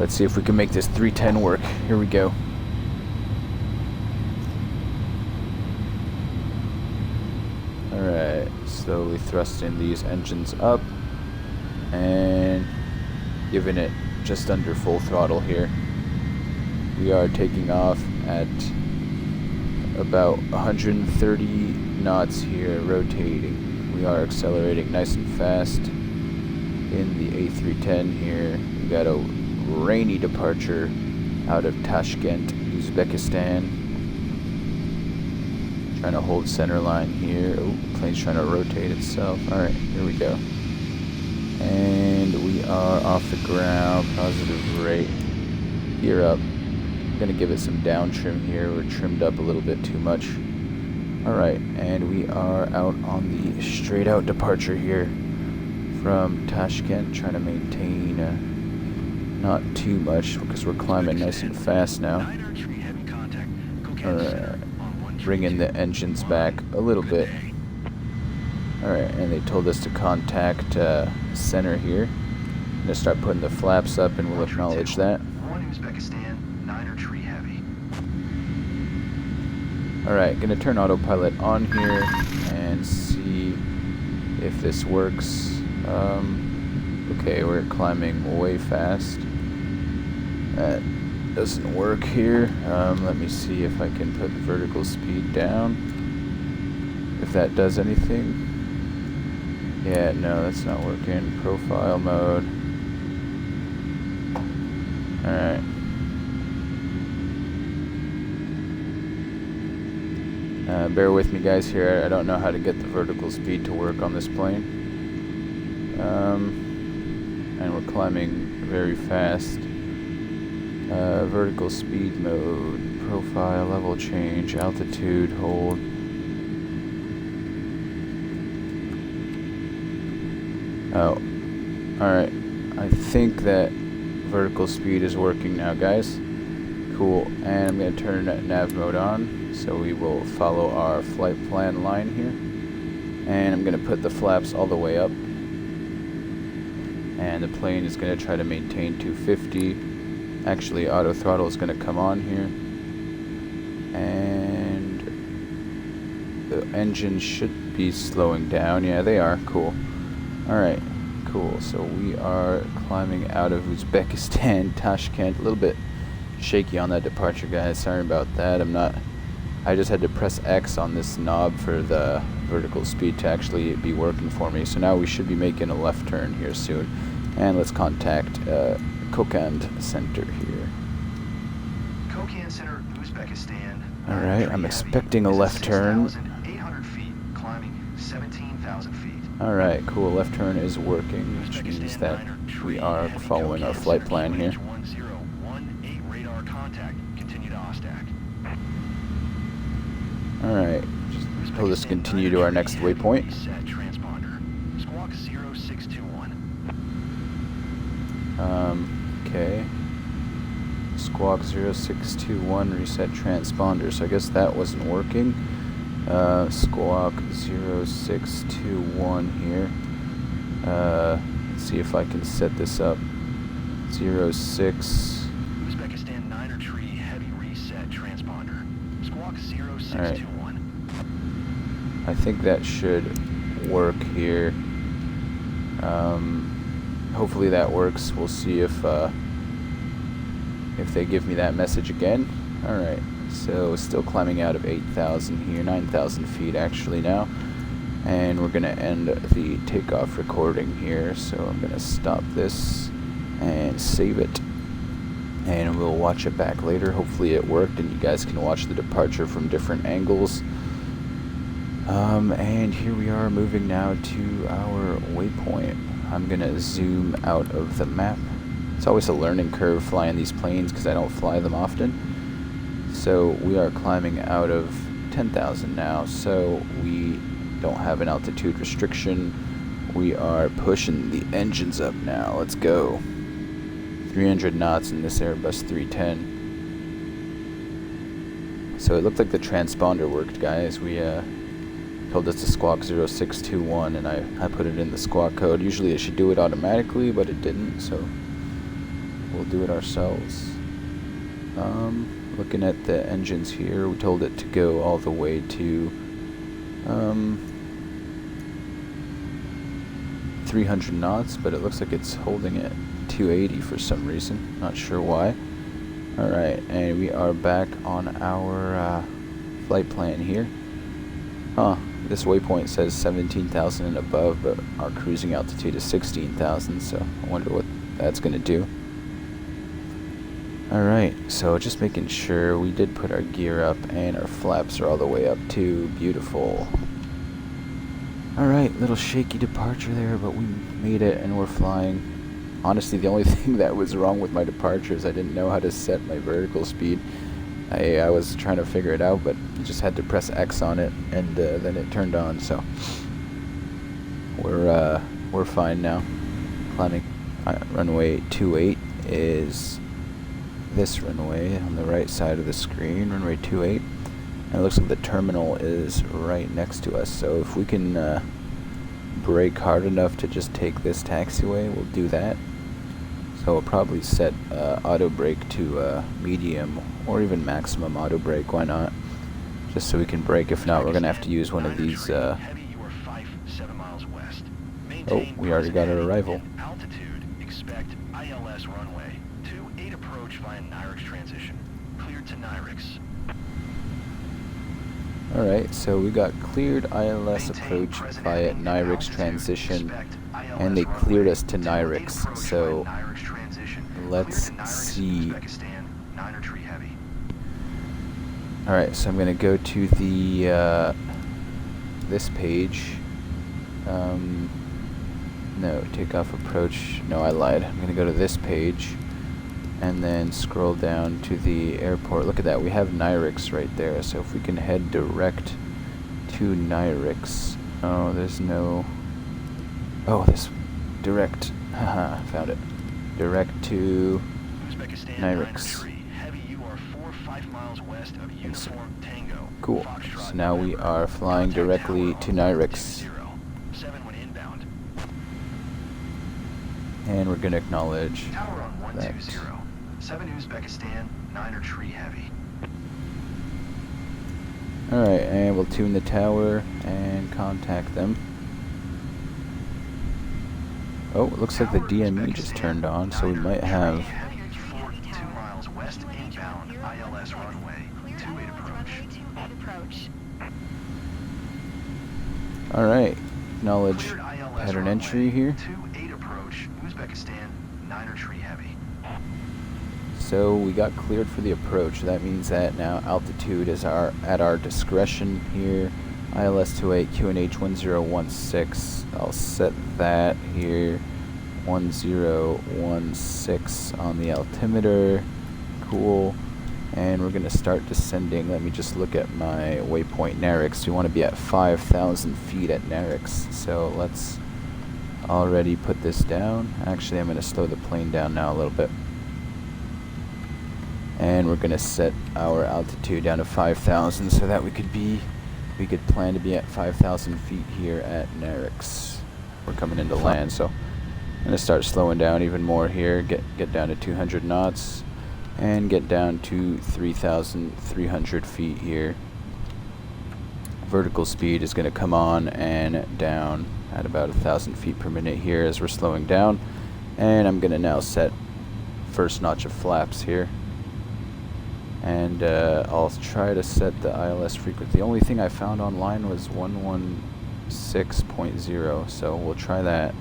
Let's see if we can make this 310 work. Here we go. Alright, slowly thrusting these engines up and giving it just under full throttle here. We are taking off at about 130 knots here, rotating. We are accelerating nice and fast in the A310 here. We got a rainy departure out of Tashkent, Uzbekistan. Trying to hold center line here. Oh, plane's trying to rotate itself. Alright, here we go. And we are off the ground, positive rate. Gear up. Gonna give it some down trim here. We're trimmed up a little bit too much. Alright, and we are out on the straight out departure here from Tashkent, trying to maintain not too much because we're climbing nice and fast now. Alright, bringing the engines back a little bit. Alright, and they told us to contact center here. I'm gonna start putting the flaps up and we'll acknowledge that. Alright, gonna turn autopilot on here and see if this works. Okay, we're climbing way fast. That doesn't work here. Let me see if I can put the vertical speed down. If that does anything. Yeah, no, that's not working. Profile mode. Alright. Bear with me guys here, I don't know how to get the vertical speed to work on this plane. And we're climbing very fast. Vertical speed mode, profile, level change, altitude, hold. Oh, alright. I think that vertical speed is working now, guys. Cool, and I'm going to turn nav mode on. So we will follow our flight plan line here. And I'm going to put the flaps all the way up. And the plane is going to try to maintain 250. Actually, auto throttle is going to come on here. And the engines should be slowing down. Yeah, they are. Cool. Alright, cool. So we are climbing out of Uzbekistan, Tashkent. A little bit shaky on that departure, guys. Sorry about that. I just had to press X on this knob for the vertical speed to actually be working for me. So now we should be making a left turn here soon. And let's contact Kokand Center here. Kokand Center, Uzbekistan. Alright, I'm expecting a left turn. 6,800 feet, climbing 17,000 feet. Alright, cool. Left turn is working, which means that we are following our flight plan here. Alright, we'll just continue to our next waypoint. Okay. Squawk 0621 reset transponder. So I guess that wasn't working. Squawk 0621 here. Let's see if I can set this up. 06. Uzbekistan 9er tree heavy reset transponder. Squawk 0621. Alright. I think that should work here. Hopefully that works. We'll see if they give me that message again. Alright, so still climbing out of 8,000 here, 9,000 feet actually now. And we're going to end the takeoff recording here. So I'm going to stop this and save it. And we'll watch it back later. Hopefully it worked and you guys can watch the departure from different angles. And here we are moving now to our waypoint. I'm going to zoom out of the map. It's always a learning curve flying these planes because I don't fly them often. So we are climbing out of 10,000 now, so we don't have an altitude restriction. We are pushing the engines up now. Let's go. 300 knots in this Airbus 310. So it looked like the transponder worked, guys. We told us to squawk 0621 and I put it in the squawk code. Usually it should do it automatically, but it didn't, so we'll do it ourselves. Looking at the engines here, we told it to go all the way to 300 knots, but it looks like it's holding at 280 for some reason. Not sure why. Alright, and we are back on our flight plan here. This waypoint says 17,000 and above, but our cruising altitude is 16,000, so I wonder what that's going to do. Alright, so just making sure we did put our gear up and our flaps are all the way up too. Beautiful. Alright, little shaky departure there, but we made it and we're flying. Honestly, the only thing that was wrong with my departure is I didn't know how to set my vertical speed. I was trying to figure it out, but I just had to press X on it, and then it turned on, so we're fine now. Climbing runway 28 is this runway on the right side of the screen, runway 28. And it looks like the terminal is right next to us, so if we can brake hard enough to just take this taxiway, we'll do that. So we'll probably set auto brake to medium or even maximum auto brake, why not? Just so we can brake. If not, we're going to have to use one of these. Oh, we already got our arrival. Altitude, expect ILS runway 28 approach via Nyrix transition. Cleared to Nyrix. Alright, so we got cleared ILS approach via Nyrix transition, and they cleared us to Nyrix, so let's see. Alright, so I'm going to go to the, this page. No, takeoff approach. No, I lied. I'm going to go to this page and then scroll down to the airport. Look at that. We have Nyrix right there. So if we can head direct to Nyrix. Oh, there's no... Oh, this direct. Haha, found it. Direct to Nyrix. Cool. So now we are flying directly to Nyrix. And we're going to acknowledge Tower on 120. 7 Uzbekistan, 9er tree heavy. Alright, and we'll tune the tower and contact them. Oh, it looks like the DME just turned on, so we might have... 2 miles west inbound, ILS runway, 28 approach. Alright, acknowledge pattern entry here. 28 approach, Uzbekistan, 9er tree heavy. So we got cleared for the approach. That means that now altitude is at our discretion here. ILS 28 QNH 1016. I'll set that here. 1016 on the altimeter. Cool. And we're going to start descending. Let me just look at my waypoint Nyrix. We want to be at 5,000 feet at Nyrix. So let's already put this down. Actually, I'm going to slow the plane down now a little bit. And we're going to set our altitude down to 5,000 so that we could plan to be at 5,000 feet here at Nyrix. We're coming into land, so I'm going to start slowing down even more here, get down to 200 knots, and get down to 3,300 feet here. Vertical speed is going to come on and down at about 1,000 feet per minute here as we're slowing down. And I'm going to now set first notch of flaps here. And I'll try to set the ILS frequency. The only thing I found online was 116.0, so we'll try that.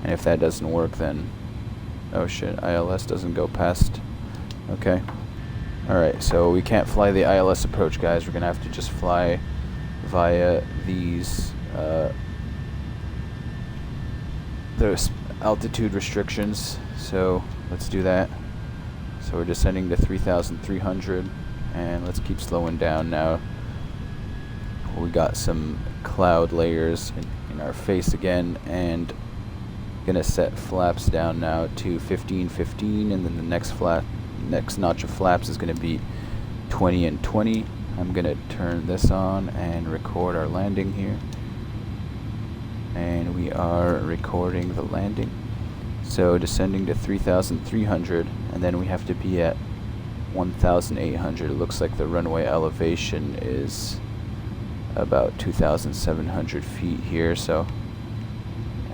And if that doesn't work, then... Oh shit, ILS doesn't go past... Okay. Alright, so we can't fly the ILS approach, guys. We're going to have to just fly via these... those altitude restrictions. So, let's do that. So we're descending to 3,300, and let's keep slowing down now. We got some cloud layers in our face again, and gonna set flaps down now to 15, and then the next notch of flaps is gonna be 20 and 20. I'm gonna turn this on and record our landing here, and we are recording the landing. So descending to 3,300, and then we have to be at 1,800. It looks like the runway elevation is about 2,700 feet here, so.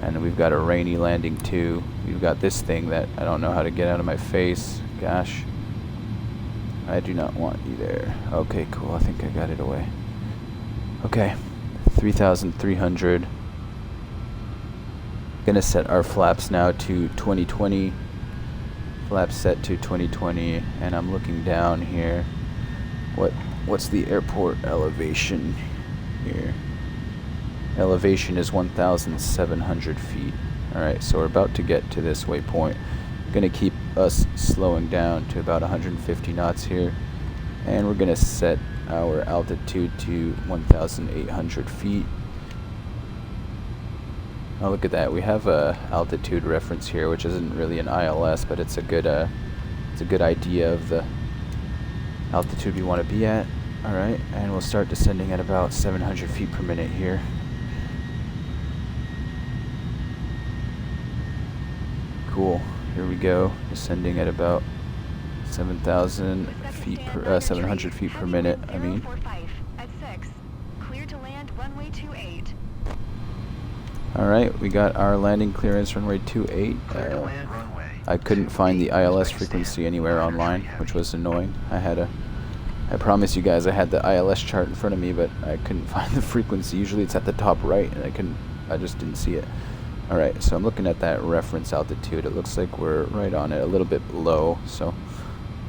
And we've got a rainy landing too. We've got this thing that I don't know how to get out of my face. Gosh. I do not want you there. Okay, cool. I think I got it away. Okay. 3,300. Gonna set our flaps now to 2020. Flaps set to 2020, and I'm looking down here. What's the airport elevation here? Elevation is 1,700 feet. Alright, so we're about to get to this waypoint. Gonna keep us slowing down to about 150 knots here, and we're gonna set our altitude to 1,800 feet. Oh, look at that. We have a altitude reference here, which isn't really an ILS, but it's a good idea of the altitude we want to be at. All right, and we'll start descending at about 700 feet per minute here. Cool. Here we go. Descending at about 7,000 feet per 700 feet per minute. I mean. All right, we got our landing clearance, runway 28. I couldn't find the ILS frequency anywhere online, which was annoying. I promise you guys I had the ILS chart in front of me, but I couldn't find the frequency. Usually it's at the top right, and I just didn't see it. All right, so I'm looking at that reference altitude. It looks like we're right on it, a little bit low. So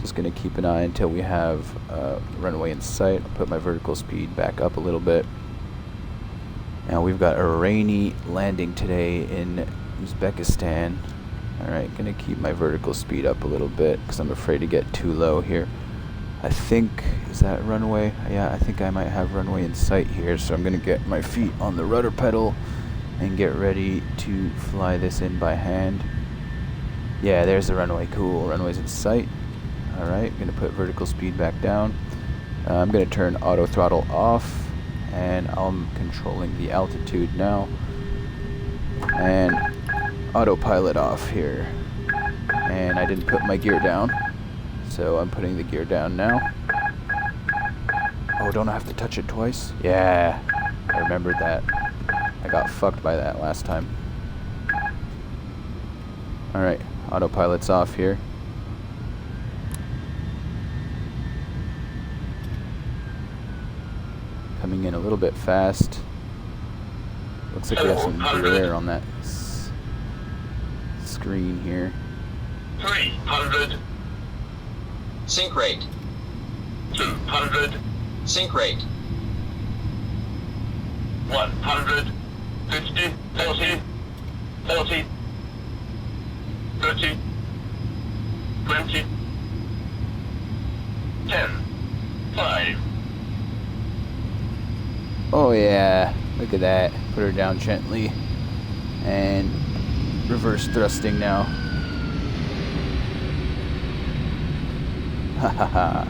just gonna keep an eye until we have runway in sight. I'll put my vertical speed back up a little bit. Now we've got a rainy landing today in Uzbekistan. Alright, gonna keep my vertical speed up a little bit because I'm afraid to get too low here. I think, is that runway? Yeah, I think I might have runway in sight here, so I'm gonna get my feet on the rudder pedal and get ready to fly this in by hand. Yeah, there's the runway. Cool, runway's in sight. Alright, gonna put vertical speed back down. I'm gonna turn auto throttle off, and I'm controlling the altitude now, and autopilot off here, and I didn't put my gear down, so I'm putting the gear down now. Oh, don't I have to touch it twice? Yeah, I remembered that. I got fucked by that last time. Alright, autopilot's off here. Coming in a little bit fast. Looks like we have some glare on that screen here. 300. Sync rate. 200. Sync rate. 150. 40. 40. 30. 20. 10. 5. Oh yeah, look at that. Put her down gently. And reverse thrusting now. Hahaha.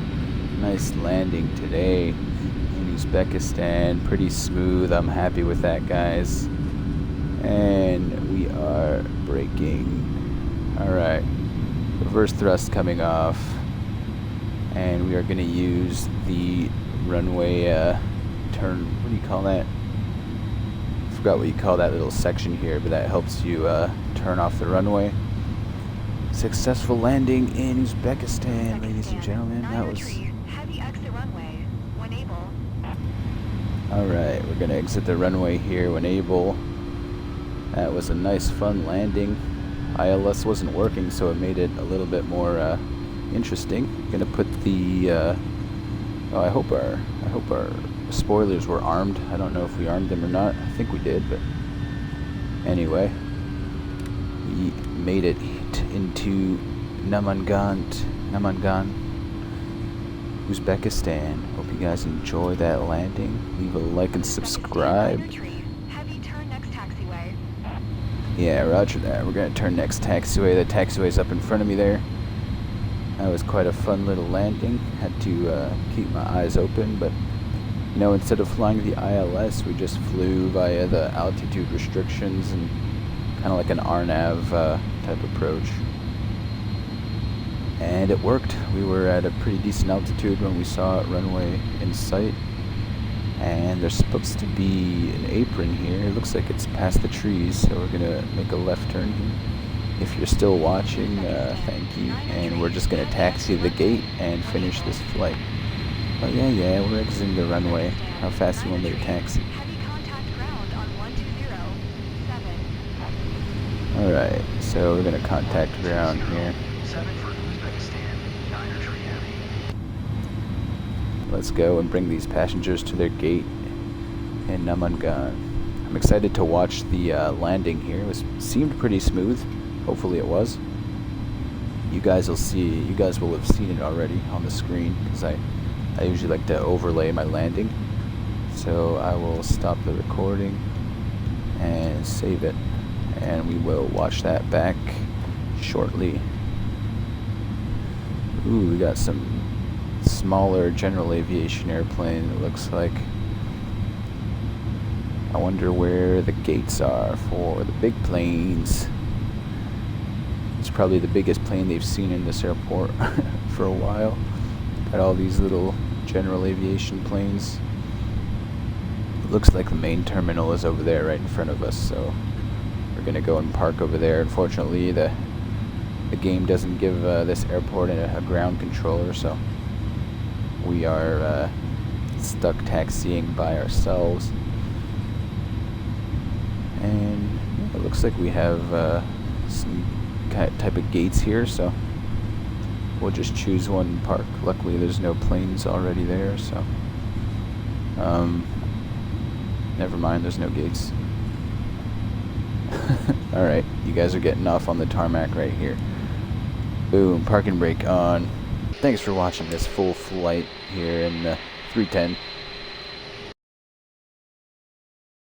Nice landing today in Uzbekistan. Pretty smooth. I'm happy with that, guys. And we are braking. Alright. Reverse thrust coming off. And we are going to use the runway turn, what do you call that? I forgot what you call that little section here, but that helps you turn off the runway. Successful landing in Uzbekistan, ladies and gentlemen. That was... Alright, we're gonna exit the runway here when able. That was a nice fun landing. ILS wasn't working, so it made it a little bit more interesting. Gonna put the oh, I hope our spoilers were armed. I don't know if we armed them or not. I think we did, but anyway, we made it into Namangan, Uzbekistan. Hope you guys enjoy that landing. Leave a like and subscribe. Yeah, roger that. We're gonna turn next taxiway. The taxiway's up in front of me there. That was quite a fun little landing. Had to keep my eyes open, but you know, instead of flying the ILS, we just flew via the altitude restrictions and kind of like an RNAV type approach. And it worked. We were at a pretty decent altitude when we saw it runway in sight. And there's supposed to be an apron here. It looks like it's past the trees, so we're gonna make a left turn here. If you're still watching, thank you. And we're just gonna taxi the gate and finish this flight. Oh yeah, we're exiting the runway. How fast do you want me to taxi? Alright, so we're gonna contact ground here. Let's go and bring these passengers to their gate in Namangan. I'm excited to watch the landing here. It seemed pretty smooth. Hopefully it was. You guys will have seen it already on the screen, because I usually like to overlay my landing. So I will stop the recording and save it, and we will watch that back shortly. Ooh, we got some smaller general aviation airplane, it looks like. I wonder where the gates are for the big planes. It's probably the biggest plane they've seen in this airport for a while. Got all these little general aviation planes. It looks like the main terminal is over there right in front of us, so we're gonna go and park over there. Unfortunately, the game doesn't give this airport a ground controller, so we are stuck taxiing by ourselves. And it looks like we have some type of gates here, so we'll just choose one and park. Luckily there's no planes already there, so never mind, there's no gates. Alright, you guys are getting off on the tarmac right here. Boom, parking brake on. Thanks for watching this full flight here in the 310.